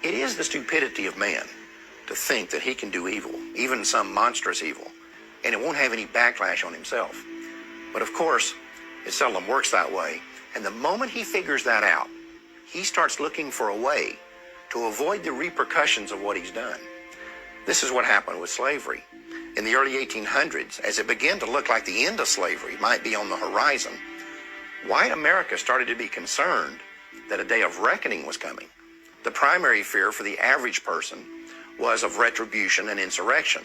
It is the stupidity of man to think that he can do evil, even some monstrous evil, and it won't have any backlash on himself. But of course, it seldom works that way, and the moment he figures that out, he starts looking for a way to avoid the repercussions of what he's done. This is what happened with slavery. In the early 1800s, as it began to look like the end of slavery might be on the horizon, white America started to be concerned that a day of reckoning was coming. The primary fear for the average person was of retribution and insurrection,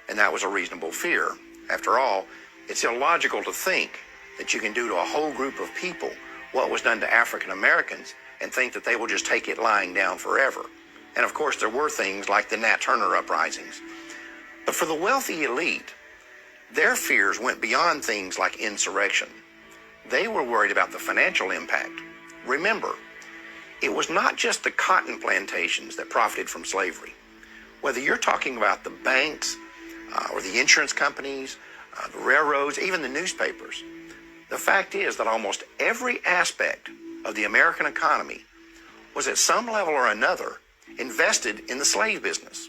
and that was a reasonable fear. After all, it's illogical to think that you can do to a whole group of people what was done to African Americans and think that they will just take it lying down forever. And of course, there were things like the Nat Turner uprisings. But for the wealthy elite, their fears went beyond things like insurrection. They were worried about the financial impact. Remember, it was not just the cotton plantations that profited from slavery. Whether you're talking about the banks or the insurance companies, the railroads, even the newspapers, the fact is that almost every aspect of the American economy was at some level or another invested in the slave business.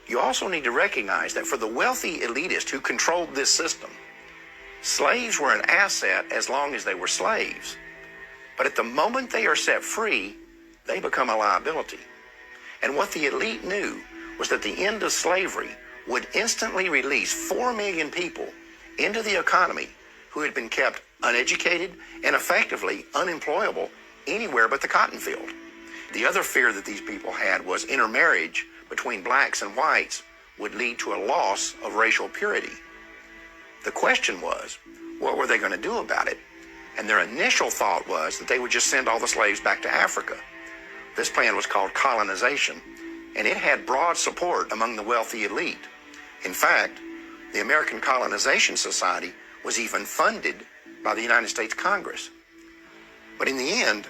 You also need to recognize that for the wealthy elitist who controlled this system, slaves were an asset as long as they were slaves. But at the moment they are set free, they become a liability. And what the elite knew was that the end of slavery would instantly release 4 million people into the economy who had been kept uneducated and effectively unemployable anywhere but the cotton field. The other fear that these people had was intermarriage between blacks and whites would lead to a loss of racial purity. The question was, what were they going to do about it? And their initial thought was that they would just send all the slaves back to Africa. This plan was called colonization, and it had broad support among the wealthy elite. In fact, the American Colonization Society was even funded by the United States Congress. But in the end,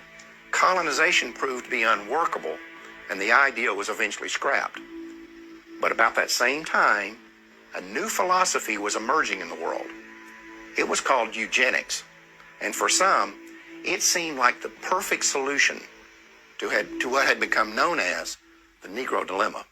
colonization proved to be unworkable, and the idea was eventually scrapped. But about that same time, a new philosophy was emerging in the world. It was called eugenics, and for some, it seemed like the perfect solution to what had become known as the Negro Dilemma.